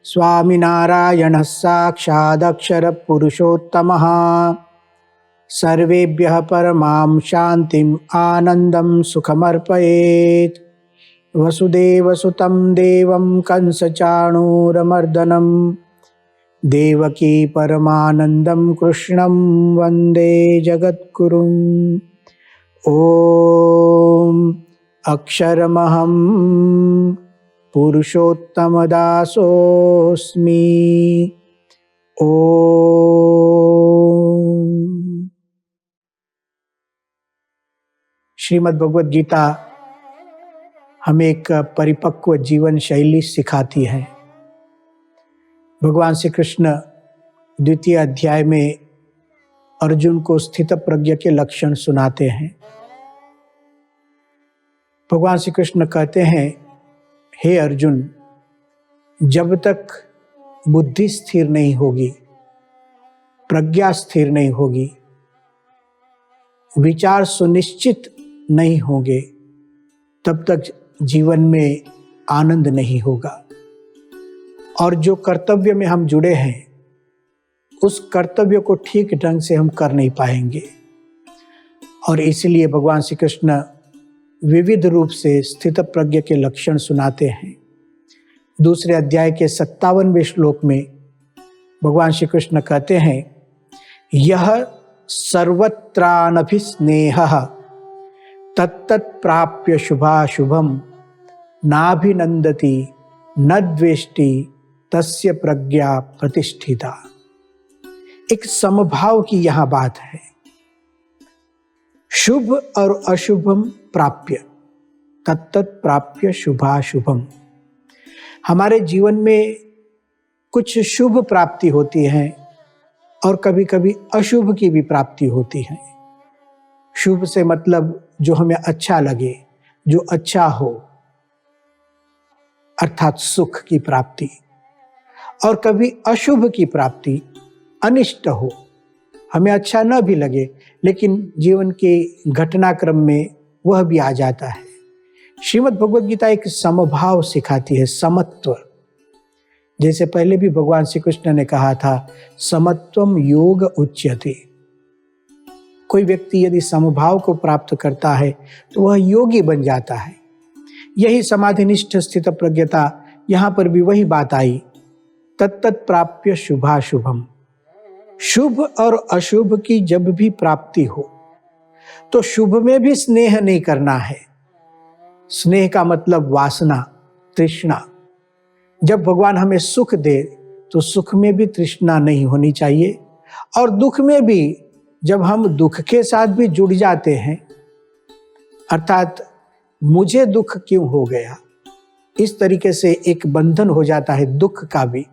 स्वामिनारायणः साक्षादक्षर पुरुषोत्तमः सर्वेभ्यः परमां शान्तिम् आनन्दं सुखमर्पयेत्। वसुदेवसुतं देवं कंसचाणूरमर्दनं देवकी परमानन्दं कृष्णं वन्दे जगद्गुरुम्। ॐ अक्षरमहं पुरुषोत्तमदासोऽस्मि। ओम। श्रीमद् भगवद गीता हमें एक परिपक्व जीवन शैली सिखाती है। भगवान श्री कृष्ण द्वितीय अध्याय में अर्जुन को स्थित प्रज्ञ के लक्षण सुनाते हैं। भगवान श्री कृष्ण कहते हैं, हे अर्जुन, जब तक बुद्धि स्थिर नहीं होगी, प्रज्ञा स्थिर नहीं होगी, विचार सुनिश्चित नहीं होंगे, तब तक जीवन में आनंद नहीं होगा। और जो कर्तव्य में हम जुड़े हैं, उस कर्तव्य को ठीक ढंग से हम कर नहीं पाएंगे। और इसलिए भगवान श्री कृष्ण विविध रूप से स्थित प्रज्ञ के लक्षण सुनाते हैं। दूसरे अध्याय के 57वें श्लोक में भगवान श्री कृष्ण कहते हैं, यह सर्वत्रानभिस्नेहः तत्तत् प्राप्य शुभाशुभम नाभिनंदति न द्वेष्टि तस्य प्रज्ञा प्रतिष्ठिता। एक समभाव की यहाँ बात है। शुभ और अशुभम प्राप्य तत्तत् प्राप्य शुभाशुभम। हमारे जीवन में कुछ शुभ प्राप्ति होती है और कभी कभी अशुभ की भी प्राप्ति होती है। शुभ से मतलब जो हमें अच्छा लगे, जो अच्छा हो, अर्थात सुख की प्राप्ति। और कभी अशुभ की प्राप्ति, अनिष्ट हो, हमें अच्छा न भी लगे लेकिन जीवन के घटनाक्रम में वह भी आ जाता है। श्रीमद् भगवद गीता एक समभाव सिखाती है, समत्व। जैसे पहले भी भगवान श्री कृष्ण ने कहा था, समत्वम योग उच्यते। कोई व्यक्ति यदि समभाव को प्राप्त करता है तो वह योगी बन जाता है। यही समाधिनिष्ठ स्थित प्रज्ञता, यहाँ पर भी वही बात आई, तत्तत् प्राप्य शुभाशुभम। शुभ और अशुभ की जब भी प्राप्ति हो तो शुभ में भी स्नेह नहीं करना है। स्नेह का मतलब वासना, तृष्णा। जब भगवान हमें सुख दे तो सुख में भी तृष्णा नहीं होनी चाहिए। और दुख में भी, जब हम दुख के साथ भी जुड़ जाते हैं, अर्थात मुझे दुख क्यों हो गया, इस तरीके से एक बंधन हो जाता है दुख का भी।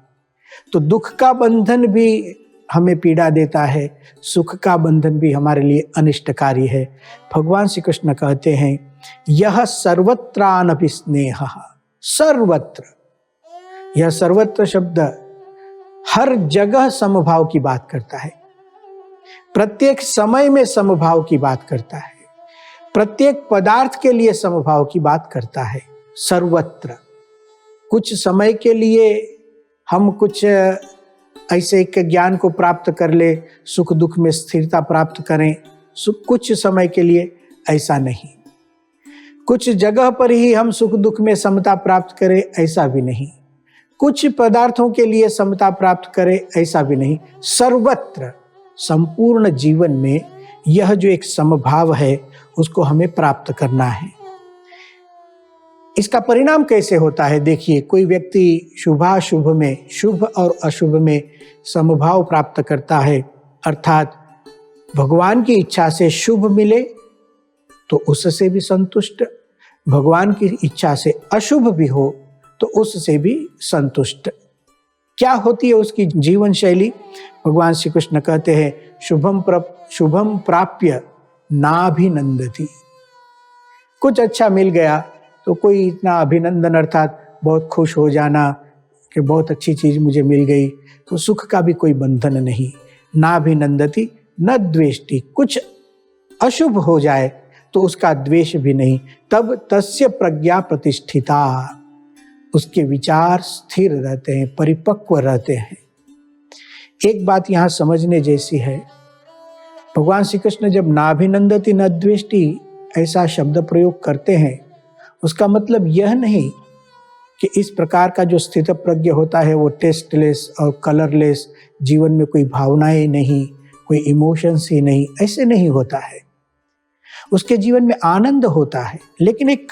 तो दुख का बंधन भी हमें पीड़ा देता है, सुख का बंधन भी हमारे लिए अनिष्टकारी है। भगवान श्री कृष्ण कहते हैं, यह सर्वत्रानपि स्नेहः। सर्वत्र, यह सर्वत्र शब्द हर जगह समभाव की बात करता है, प्रत्येक समय में समभाव की बात करता है, प्रत्येक पदार्थ के लिए समभाव की बात करता है। सर्वत्र, कुछ समय के लिए हम कुछ ऐसे एक ज्ञान को प्राप्त कर ले, सुख दुख में स्थिरता प्राप्त करें, कुछ समय के लिए, ऐसा नहीं। कुछ जगह पर ही हम सुख दुख में समता प्राप्त करें, ऐसा भी नहीं। कुछ पदार्थों के लिए समता प्राप्त करें, ऐसा भी नहीं। सर्वत्र, संपूर्ण जीवन में यह जो एक समभाव है उसको हमें प्राप्त करना है। इसका परिणाम कैसे होता है? देखिए, कोई व्यक्ति शुभाशुभ में, शुभ और अशुभ में समभाव प्राप्त करता है, अर्थात भगवान की इच्छा से शुभ मिले तो उससे भी संतुष्ट, भगवान की इच्छा से अशुभ भी हो तो उससे भी संतुष्ट। क्या होती है उसकी जीवन शैली? भगवान श्री कृष्ण कहते हैं, शुभम प्राप्य नाभिनंदति। कुछ अच्छा मिल गया तो कोई इतना अभिनंदन, अर्थात बहुत खुश हो जाना कि बहुत अच्छी चीज मुझे मिल गई, तो सुख का भी कोई बंधन नहीं। नाभिनंदति न द्वेष्टि। कुछ अशुभ हो जाए तो उसका द्वेष भी नहीं। तब तस्य प्रज्ञा प्रतिष्ठिता, उसके विचार स्थिर रहते हैं, परिपक्व रहते हैं। एक बात यहाँ समझने जैसी है, भगवान श्री कृष्ण जब नाभिनंदति न द्वेष्टि ऐसा शब्द प्रयोग करते हैं, उसका मतलब यह नहीं कि इस प्रकार का जो स्थित प्रज्ञ होता है वो टेस्टलेस और कलरलेस, जीवन में कोई भावनाएं नहीं, कोई इमोशंस ही नहीं, ऐसे नहीं होता है। उसके जीवन में आनंद होता है, लेकिन एक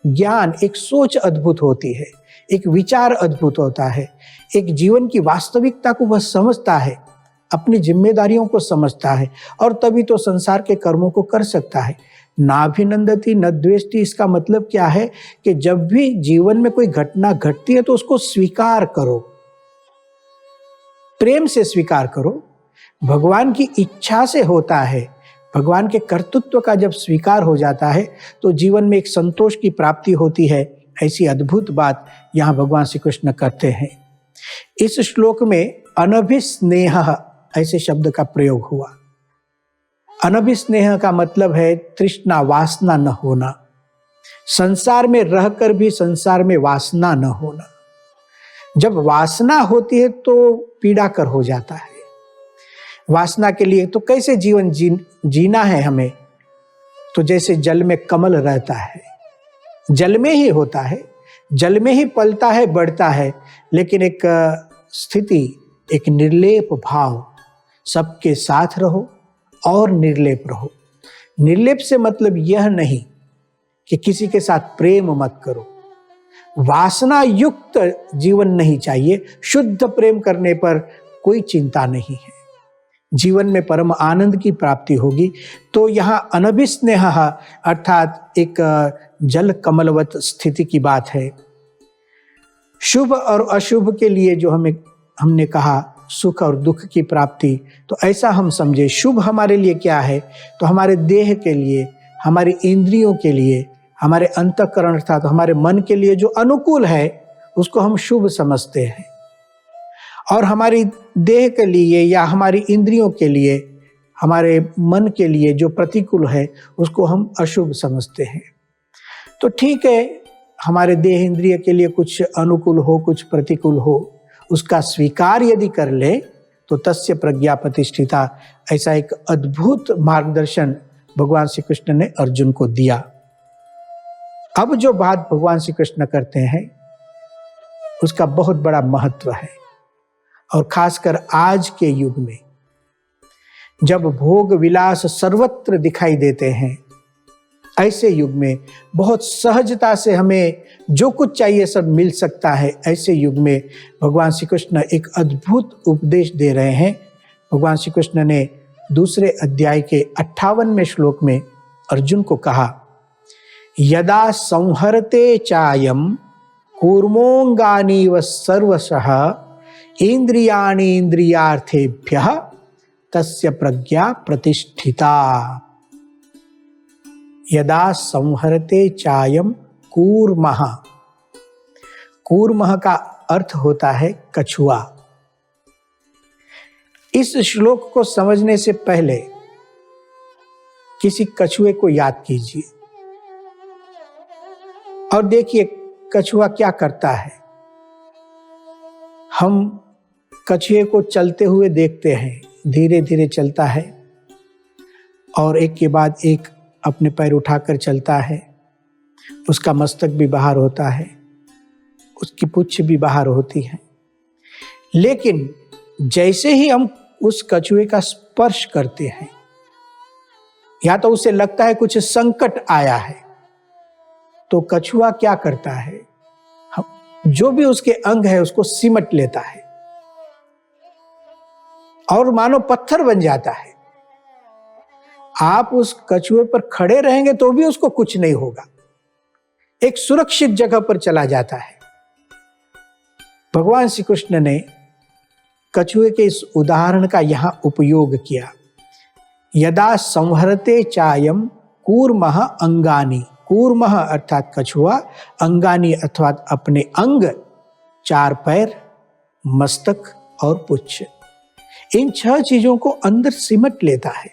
ज्ञान, एक सोच अद्भुत होती है, एक विचार अद्भुत होता है, एक जीवन की वास्तविकता को वह समझता है, अपनी जिम्मेदारियों को समझता है, और तभी तो संसार के कर्मों को कर सकता है। नाभिनंदति न द्वेष्टि, इसका मतलब क्या है कि जब भी जीवन में कोई घटना घटती है तो उसको स्वीकार करो, प्रेम से स्वीकार करो। भगवान की इच्छा से होता है, भगवान के कर्तृत्व का जब स्वीकार हो जाता है तो जीवन में एक संतोष की प्राप्ति होती है। ऐसी अद्भुत बात यहाँ भगवान श्री कृष्ण करते हैं। इस श्लोक में अनभिस्नेह ऐसे शब्द का प्रयोग हुआ। अनभिस्नेह का मतलब है तृष्णा, वासना न होना, संसार में रहकर भी संसार में वासना न होना। जब वासना होती है तो पीड़ाकर हो जाता है। वासना के लिए तो कैसे जीवन जीना है हमें, तो जैसे जल में कमल रहता है, जल में ही होता है, जल में ही पलता है, बढ़ता है, लेकिन एक स्थिति, एक निर्लेप भाव, सबके साथ रहो और निर्लेप रहो। निर्लेप से मतलब यह नहीं कि किसी के साथ प्रेम मत करो, वासना युक्त जीवन नहीं चाहिए। शुद्ध प्रेम करने पर कोई चिंता नहीं है, जीवन में परम आनंद की प्राप्ति होगी। तो यहाँ अनभिस्नेह अर्थात एक जल कमलवत स्थिति की बात है। शुभ और अशुभ के लिए जो हमने कहा सुख और दुख की प्राप्ति, तो ऐसा हम समझे। शुभ हमारे लिए क्या है, तो हमारे देह के लिए, हमारी इंद्रियों के लिए, हमारे अंतःकरण अर्थात हमारे मन के लिए जो अनुकूल है उसको हम शुभ समझते हैं, और हमारी देह के लिए या हमारी इंद्रियों के लिए, हमारे मन के लिए जो प्रतिकूल है उसको हम अशुभ समझते हैं। तो ठीक है, हमारे देह इंद्रिय के लिए कुछ अनुकूल हो, कुछ प्रतिकूल हो, उसका स्वीकार यदि कर ले तो तस्य प्रज्ञा प्रतिष्ठिता, ऐसा एक अद्भुत मार्गदर्शन भगवान श्री कृष्ण ने अर्जुन को दिया। अब जो बात भगवान श्री कृष्ण करते हैं उसका बहुत बड़ा महत्व है, और खासकर आज के युग में जब भोग विलास सर्वत्र दिखाई देते हैं, ऐसे युग में बहुत सहजता से हमें जो कुछ चाहिए सब मिल सकता है। ऐसे युग में भगवान श्री कृष्ण एक अद्भुत उपदेश दे रहे हैं। भगवान श्री कृष्ण ने दूसरे अध्याय के 58वें श्लोक में अर्जुन को कहा, यदा संहरते चायम कूर्मोंगानि व सर्वशः इंद्रियाणि इंद्रियार्थेभ्यः तस्य प्रज्ञा प्रतिष्ठिता। यदा संहरते चायम कूर्मः, कूर्मः का अर्थ होता है कछुआ। इस श्लोक को समझने से पहले किसी कछुए को याद कीजिए और देखिए कछुआ क्या करता है। हम कछुए को चलते हुए देखते हैं, धीरे धीरे चलता है और एक के बाद एक अपने पैर उठाकर चलता है। उसका मस्तक भी बाहर होता है, उसकी पूंछ भी बाहर होती है, लेकिन जैसे ही हम उस कछुए का स्पर्श करते हैं या तो उसे लगता है कुछ संकट आया है, तो कछुआ क्या करता है, जो भी उसके अंग है उसको सिमट लेता है और मानो पत्थर बन जाता है। आप उस कछुए पर खड़े रहेंगे तो भी उसको कुछ नहीं होगा, एक सुरक्षित जगह पर चला जाता है। भगवान श्री कृष्ण ने कछुए के इस उदाहरण का यहां उपयोग किया। यदा संहरते चायम कूर्मः अंगानि, कूर्मः अर्थात कछुआ, अंगानि अर्थात अपने अंग, चार पैर, मस्तक और पुच्छ, इन 6 चीजों को अंदर सिमट लेता है।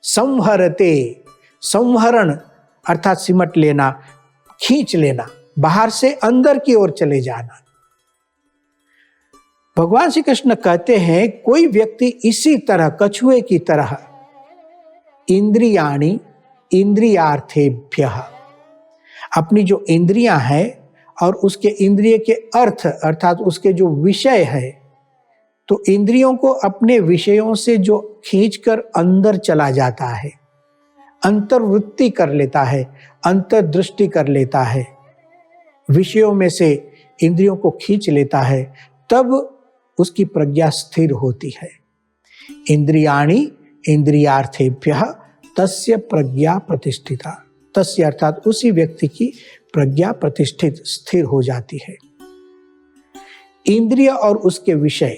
संहरते, संहरण अर्थात सिमट लेना, खींच लेना, बाहर से अंदर की ओर चले जाना। भगवान श्री कृष्ण कहते हैं कोई व्यक्ति इसी तरह कछुए की तरह इंद्रियाणि इंद्रियार्थेभ्यः, अपनी जो इंद्रियां हैं और उसके इंद्रिय के अर्थ अर्थात उसके जो विषय है, तो इंद्रियों को अपने विषयों से जो खींचकर अंदर चला जाता है, अंतर्वृत्ति कर लेता है, अंतर्दृष्टि कर लेता है, विषयों में से इंद्रियों को खींच लेता है, तब उसकी प्रज्ञा स्थिर होती है। इंद्रियाणि इंद्रियार्थेभ्यः तस्य प्रज्ञा प्रतिष्ठिता, तस्य अर्थात उसी व्यक्ति की प्रज्ञा प्रतिष्ठित स्थिर हो जाती है। इंद्रिय और उसके विषय,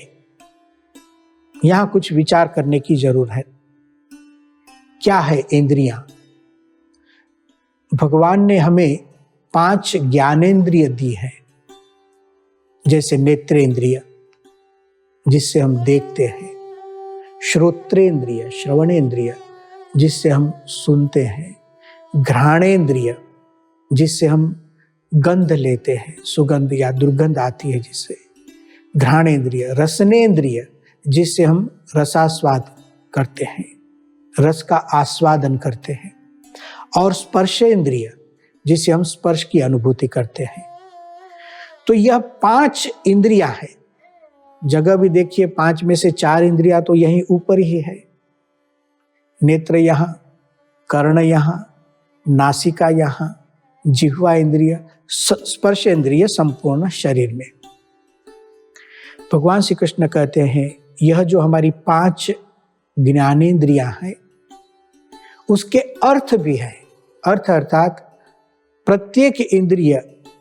यहां कुछ विचार करने की जरूरत है। क्या है इंद्रियां? भगवान ने हमें 5 ज्ञानेंद्रिय दी है, जैसे नेत्रेंद्रिय जिससे हम देखते हैं, श्रोत्रेंद्रिय श्रवणेंद्रिय जिससे हम सुनते हैं, घ्राणेंद्रिय जिससे हम गंध लेते हैं, सुगंध या दुर्गंध आती है जिससे, घ्राणेंद्रिय, रसनेंद्रिय जिससे हम रसास्वाद करते हैं, रस का आस्वादन करते हैं, और स्पर्शेंद्रिय जिससे हम स्पर्श की अनुभूति करते हैं। तो यह 5 इंद्रियां हैं। जगह भी देखिए 5 में से 4 इंद्रियां तो यहीं ऊपर ही है। नेत्र यहां, कर्ण यहां, नासिका यहां, जिह्वा इंद्रिय, स्पर्श इंद्रिय संपूर्ण शरीर में। भगवान श्री कृष्ण कहते हैं यह जो हमारी 5 ज्ञानेंद्रियां हैं उसके अर्थ भी है। अर्थ अर्थात प्रत्येक इंद्रिय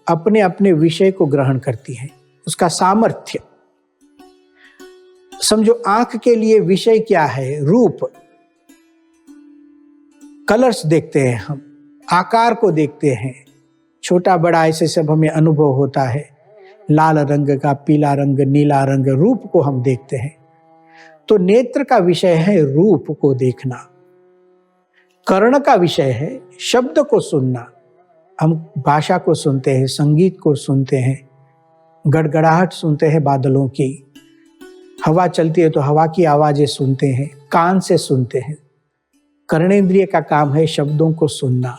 अपने अपने विषय को ग्रहण करती है, उसका सामर्थ्य। समझो आंख के लिए विषय क्या है? रूप, कलर्स देखते हैं हम, आकार को देखते हैं, छोटा बड़ा ऐसे सब हमें अनुभव होता है, लाल रंग का, पीला रंग, नीला रंग, रूप को हम देखते हैं। तो नेत्र का विषय है रूप को देखना, कर्ण का विषय है शब्द को सुनना, हम भाषा को सुनते हैं, संगीत को सुनते हैं, गड़गड़ाहट सुनते हैं बादलों की, हवा चलती है तो हवा की आवाजें सुनते हैं, कान से सुनते हैं। कर्णेंद्रिय का काम है शब्दों को सुनना,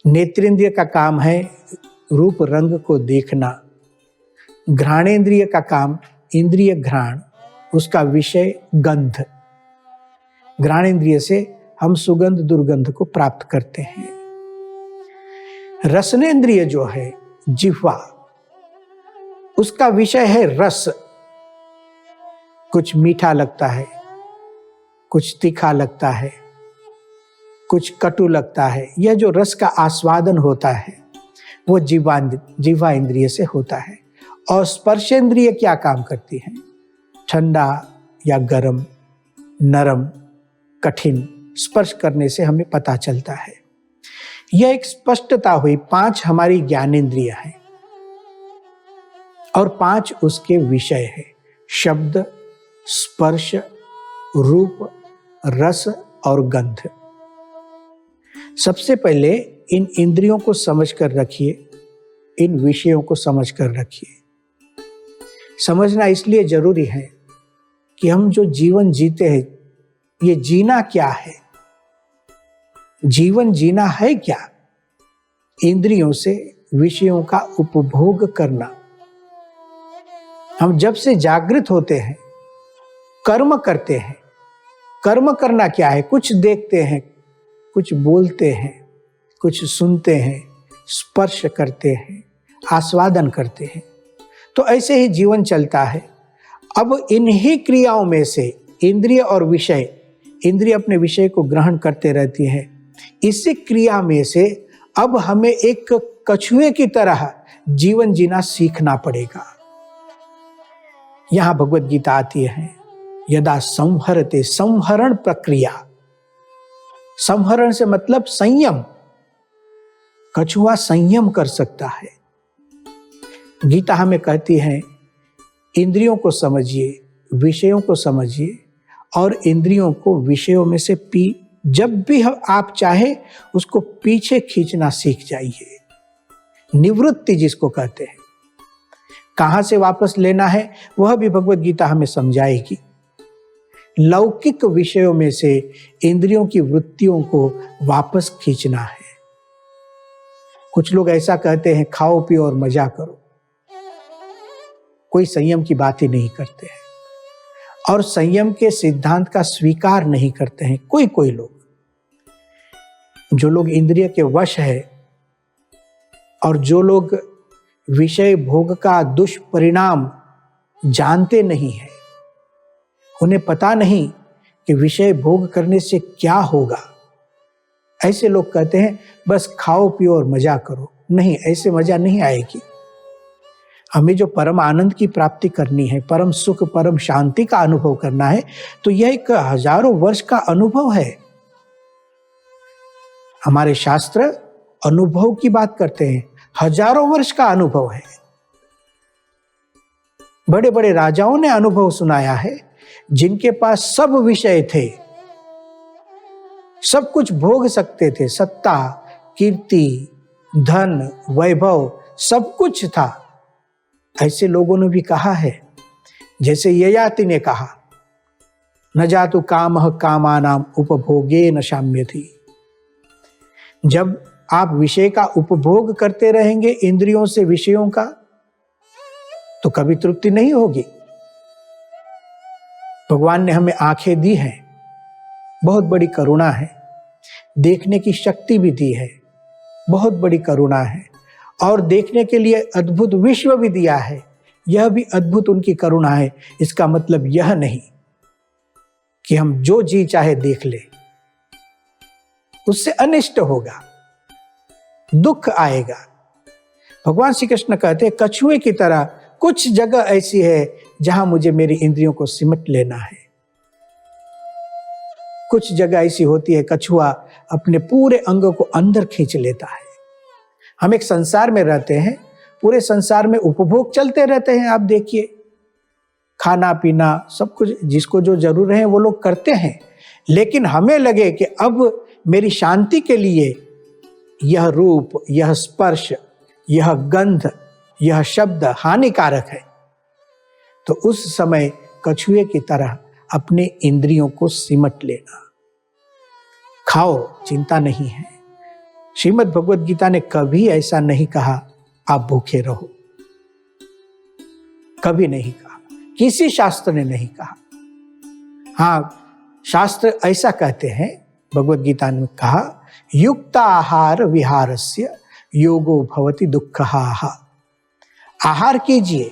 नेत्रेंद्रिय का काम है रूप रंग को देखना, घ्राणेंद्रिय का काम इंद्रिय घ्राण, उसका विषय गंध, घ्राणेंद्रिय से हम सुगंध दुर्गंध को प्राप्त करते हैं। रसनेंद्रिय जो है जिह्वा, उसका विषय है रस, कुछ मीठा लगता है, कुछ तीखा लगता है, कुछ कटु लगता है। यह जो रस का आस्वादन होता है वो जिह्वा इंद्रिय से होता है। और स्पर्शेंद्रिय क्या काम करती है? ठंडा या गरम, नरम, कठिन स्पर्श करने से हमें पता चलता है। यह एक स्पष्टता हुई। 5 हमारी ज्ञानेंद्रिय है और 5 उसके विषय है, शब्द, स्पर्श, रूप, रस और गंध। सबसे पहले इन इंद्रियों को समझ कर रखिए, इन विषयों को समझ कर रखिए। समझना इसलिए जरूरी है कि हम जो जीवन जीते हैं, ये जीना क्या है? जीवन जीना है क्या? इंद्रियों से विषयों का उपभोग करना। हम जब से जागृत होते हैं कर्म करते हैं। कर्म करना क्या है? कुछ देखते हैं, कुछ बोलते हैं, कुछ सुनते हैं, स्पर्श करते हैं, आस्वादन करते हैं। तो ऐसे ही जीवन चलता है। अब इन्हीं क्रियाओं में से इंद्रिय और विषय, इंद्रिय अपने विषय को ग्रहण करते रहती है। इसी क्रिया में से अब हमें एक कछुए की तरह जीवन जीना सीखना पड़ेगा। यहां भगवत गीता आती है, यदा संहरते, संहरण प्रक्रिया। संहरण से मतलब संयम। कछुआ संयम कर सकता है। गीता हमें कहती है इंद्रियों को समझिए, विषयों को समझिए और इंद्रियों को विषयों में से जब भी आप चाहे उसको पीछे खींचना सीख जाइए। निवृत्ति जिसको कहते हैं। कहां से वापस लेना है वह भी भगवत गीता हमें समझाएगी। लौकिक विषयों में से इंद्रियों की वृत्तियों को वापस खींचना है। कुछ लोग ऐसा कहते हैं, खाओ पियो और मजा करो, कोई संयम की बात ही नहीं करते हैं और संयम के सिद्धांत का स्वीकार नहीं करते हैं। कोई लोग, जो लोग इंद्रिय के वश है और जो लोग विषय भोग का दुष्परिणाम जानते नहीं है, उन्हें पता नहीं कि विषय भोग करने से क्या होगा, ऐसे लोग कहते हैं बस खाओ पियो और मजा करो। नहीं, ऐसे मजा नहीं आएगी। हमें जो परम आनंद की प्राप्ति करनी है, परम सुख परम शांति का अनुभव करना है, तो यह एक हजारों वर्ष का अनुभव है। हमारे शास्त्र अनुभव की बात करते हैं, हजारों वर्ष का अनुभव है। बड़े बड़े राजाओं ने अनुभव सुनाया है, जिनके पास सब विषय थे, सब कुछ भोग सकते थे, सत्ता कीर्ति धन वैभव सब कुछ था। ऐसे लोगों ने भी कहा है, जैसे ययाति ने कहा, न जातु कामः कामानाम उपभोगे न शाम्यति। जब आप विषय का उपभोग करते रहेंगे, इंद्रियों से विषयों का, तो कभी तृप्ति नहीं होगी। भगवान ने हमें आंखें दी हैं, बहुत बड़ी करुणा है। देखने की शक्ति भी दी है, बहुत बड़ी करुणा है। और देखने के लिए अद्भुत विश्व भी दिया है, यह भी अद्भुत उनकी करुणा है। इसका मतलब यह नहीं कि हम जो जी चाहे देख ले, उससे अनिष्ट होगा, दुख आएगा। भगवान श्री कृष्ण कहते हैं, कछुए की तरह कुछ जगह ऐसी है जहां मुझे मेरी इंद्रियों को सिमट लेना है। कुछ जगह ऐसी होती है, कछुआ अपने पूरे अंगों को अंदर खींच लेता है। हम एक संसार में रहते हैं, पूरे संसार में उपभोग चलते रहते हैं। आप देखिए, खाना पीना सब कुछ जिसको जो जरूर है वो लोग करते हैं, लेकिन हमें लगे कि अब मेरी शांति के लिए यह रूप, यह स्पर्श, यह गंध, यह शब्द हानिकारक है, तो उस समय कछुए की तरह अपने इंद्रियों को सिमट लेना। खाओ, चिंता नहीं है। श्रीमद् भगवद गीता ने कभी ऐसा नहीं कहा आप भूखे रहो, कभी नहीं कहा, किसी शास्त्र ने नहीं कहा। हाँ, शास्त्र ऐसा कहते हैं, भगवद गीता ने कहा, युक्त आहार विहारस्य योगो भवति दुःखः। आहार कीजिए,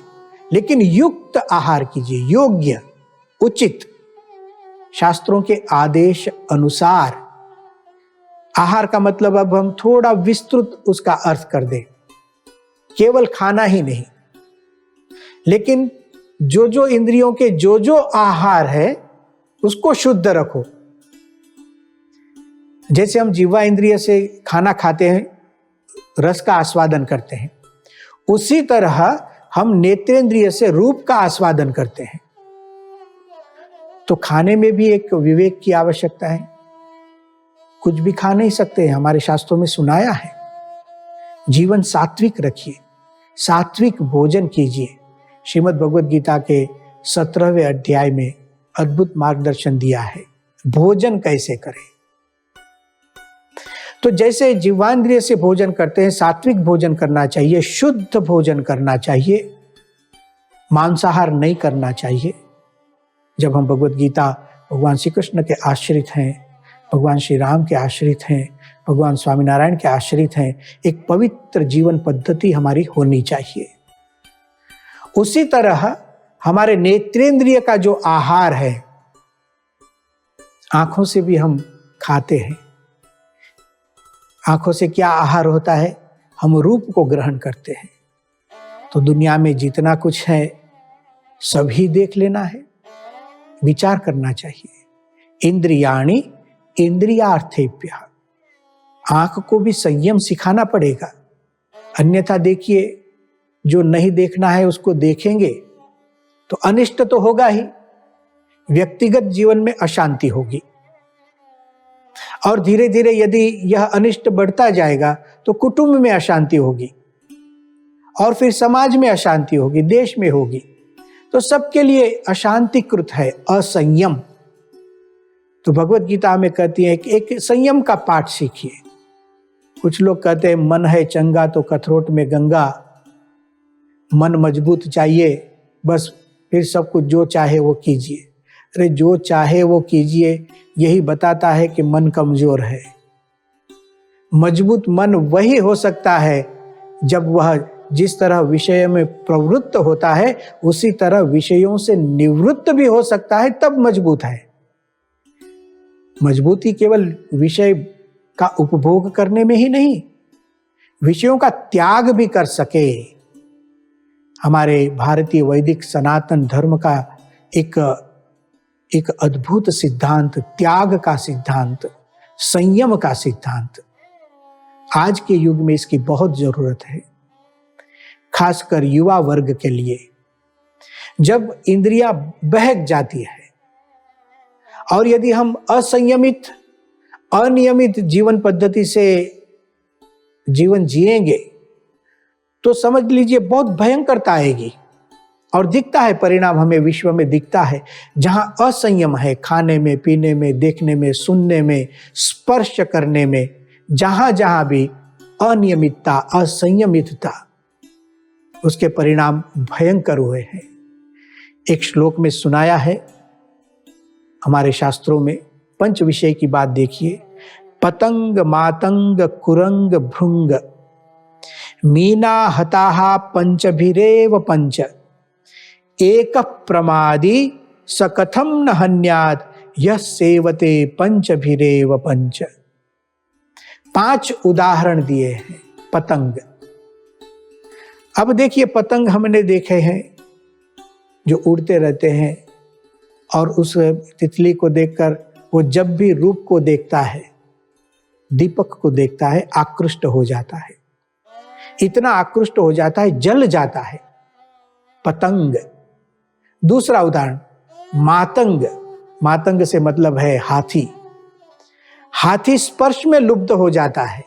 लेकिन युक्त आहार कीजिए, योग्य, उचित, शास्त्रों के आदेश अनुसार। आहार का मतलब अब हम थोड़ा विस्तृत उसका अर्थ कर दें, केवल खाना ही नहीं, लेकिन जो जो इंद्रियों के जो जो आहार है उसको शुद्ध रखो। जैसे हम जीवा इंद्रिय से खाना खाते हैं, रस का आस्वादन करते हैं, उसी तरह हम नेत्रेंद्रिय से रूप का आस्वादन करते हैं। तो खाने में भी एक विवेक की आवश्यकता है। कुछ भी खा नहीं सकते, हमारे शास्त्रों में सुनाया है। जीवन सात्विक रखिए, सात्विक भोजन कीजिए। श्रीमद् भगवद गीता के 17वें अध्याय में अद्भुत मार्गदर्शन दिया है, भोजन कैसे करें। तो जैसे जीवांद्रिय से भोजन करते हैं, सात्विक भोजन करना चाहिए, शुद्ध भोजन करना चाहिए, मांसाहार नहीं करना चाहिए। जब हम भगवद गीता भगवान श्री कृष्ण के आश्रित हैं, भगवान श्री राम के आश्रित हैं, भगवान स्वामीनारायण के आश्रित हैं, एक पवित्र जीवन पद्धति हमारी होनी चाहिए। उसी तरह हमारे नेत्रेंद्रिय का जो आहार है, आंखों से भी हम खाते हैं। आंखों से क्या आहार होता है? हम रूप को ग्रहण करते हैं। तो दुनिया में जितना कुछ है सभी देख लेना है, विचार करना चाहिए। इंद्रियाणि इंद्रियार्थेभ्यः, आंख को भी संयम सिखाना पड़ेगा। अन्यथा देखिए, जो नहीं देखना है उसको देखेंगे तो अनिष्ट तो होगा ही, व्यक्तिगत जीवन में अशांति होगी, और धीरे धीरे यदि यह अनिष्ट बढ़ता जाएगा तो कुटुंब में अशांति होगी, और फिर समाज में अशांति होगी, देश में होगी, तो सबके लिए अशांतिकृत है असंयम। तो भगवत गीता में कहती है कि एक संयम का पाठ सीखिए। कुछ लोग कहते हैं मन है चंगा तो कथरोट में गंगा, मन मजबूत चाहिए, बस फिर सब कुछ जो चाहे वो कीजिए। अरे जो चाहे वो कीजिए यही बताता है कि मन कमजोर है। मजबूत मन वही हो सकता है जब वह जिस तरह विषय में प्रवृत्त होता है उसी तरह विषयों से निवृत्त भी हो सकता है, तब मजबूत है। मजबूती केवल विषय का उपभोग करने में ही नहीं, विषयों का त्याग भी कर सके। हमारे भारतीय वैदिक सनातन धर्म का एक अद्भुत सिद्धांत, त्याग का सिद्धांत, संयम का सिद्धांत। आज के युग में इसकी बहुत जरूरत है, खासकर युवा वर्ग के लिए। जब इंद्रियां बहक जाती है और यदि हम असंयमित अनियमित जीवन पद्धति से जीवन जिएंगे तो समझ लीजिए बहुत भयंकरता आएगी। और दिखता है परिणाम, हमें विश्व में दिखता है। जहां असंयम है, खाने में, पीने में, देखने में, सुनने में, स्पर्श करने में, जहां जहां भी अनियमितता, असंयमितता, उसके परिणाम भयंकर हुए हैं। एक श्लोक में सुनाया है हमारे शास्त्रों में, पंच विषय की बात देखिए। पतंग मातंग कुरंग भृंग मीना हताहा पंचभिरेव पंच एक प्रमादी सकथम न हन्यात यह सेवते पंचभिरेव पंच। 5 उदाहरण दिए हैं पतंग। अब देखिए, पतंग हमने देखे हैं जो उड़ते रहते हैं और उस तितली को देखकर वो जब भी रूप को देखता है, दीपक को देखता है, आकृष्ट हो जाता है। इतना आकृष्ट हो जाता है, जल जाता है पतंग। दूसरा उदाहरण मातंग। मातंग से मतलब है हाथी। हाथी स्पर्श में लुप्त हो जाता है।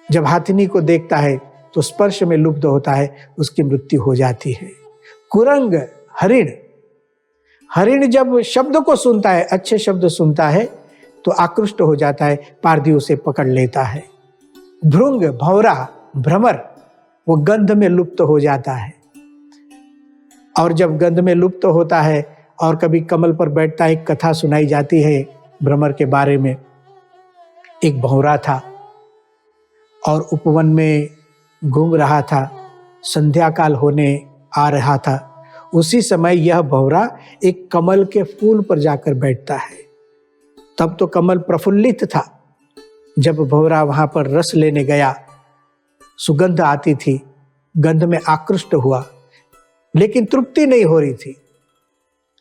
जब हाथिनी को देखता है तो स्पर्श में लुप्त होता है, उसकी मृत्यु हो जाती है। कुरंग हरिण। हरिण जब शब्द को सुनता है, अच्छे शब्द सुनता है तो आकृष्ट हो जाता है, पारधी उसे पकड़ लेता है। भृंग भौरा, भ्रमर, वो गंध में लुप्त हो जाता है। और जब गंध में लुप्त होता है और कभी कमल पर बैठता है, एक कथा सुनाई जाती है भ्रमर के बारे में। एक भौरा था और उपवन में घूम रहा था, संध्या काल होने आ रहा था। उसी समय यह भौरा एक कमल के फूल पर जाकर बैठता है। तब तो कमल प्रफुल्लित था। जब भौरा वहां पर रस लेने गया, सुगंध आती थी, गंध में आकृष्ट हुआ, लेकिन तृप्ति नहीं हो रही थी।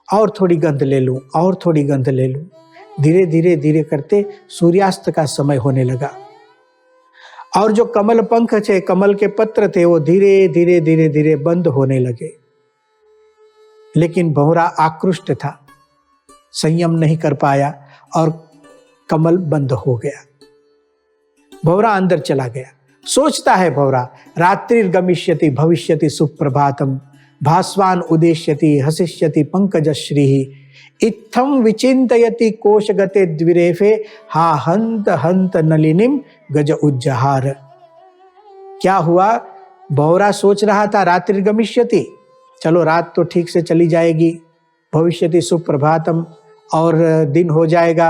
और थोड़ी गंध ले लूं, और थोड़ी गंध ले लूं। धीरे धीरे धीरे करते सूर्यास्त का समय होने लगा और जो कमल पंख थे, कमल के पत्र थे, वो धीरे धीरे धीरे धीरे बंद होने लगे। लेकिन भौरा आकृष्ट था, संयम नहीं कर पाया और कमल बंद हो गया। भौरा अंदर चला गया। सोचता है भौरा, रात्रिर्गमिष्यति भविष्यति सुप्रभातम भास्वान उदेश्यति हसिष्यति पंकजश्री इत्थम विचिन्तयति कोशगते द्विरेफे हा हंत हंत नलिनीम गज उज्जहार। क्या हुआ? भौरा सोच रहा था रात्रिर्गमिष्यति, चलो रात तो ठीक से चली जाएगी, भविष्यति सुप्रभातम, और दिन हो जाएगा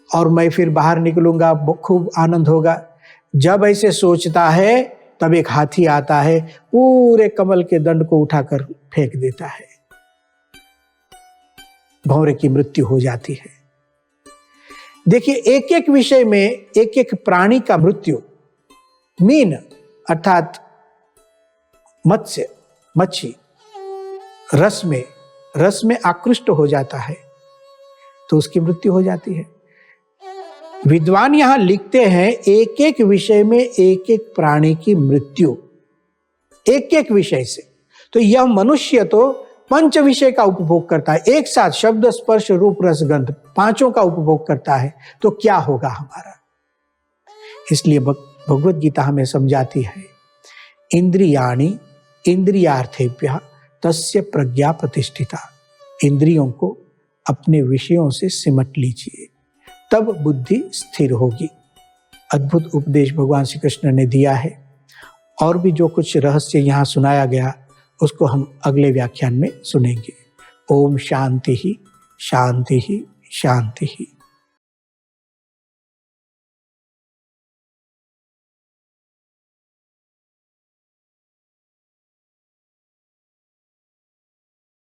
और मैं फिर बाहर निकलूंगा, खूब आनंद होगा। जब ऐसे सोचता है तब एक हाथी आता है, पूरे कमल के दंड को उठाकर फेंक देता है। भौरे की मृत्यु हो जाती है। देखिए, एक एक विषय में एक एक प्राणी का मृत्यु, मीन अर्थात मत्स्य, मच्छी, रस में आकृष्ट हो जाता है तो उसकी मृत्यु हो जाती है। विद्वान यहां लिखते हैं एक एक विषय में एक एक प्राणी की मृत्यु, एक एक विषय से। तो यह मनुष्य तो 5 विषय का उपभोग करता है, एक साथ शब्द स्पर्श रूप रस गंध 5 का उपभोग करता है, तो क्या होगा हमारा। इसलिए भगवत गीता हमें समझाती है इंद्रियाणि इंद्रियार्थेभ्यः तस्य प्रज्ञा प्रतिष्ठिता। इंद्रियों को अपने विषयों से सिमट लीजिए, तब बुद्धि स्थिर होगी। अद्भुत उपदेश भगवान श्री कृष्ण ने दिया है, और भी जो कुछ रहस्य यहाँ सुनाया गया उसको हम अगले व्याख्यान में सुनेंगे। ओम शांति ही शांति ही शांति ही।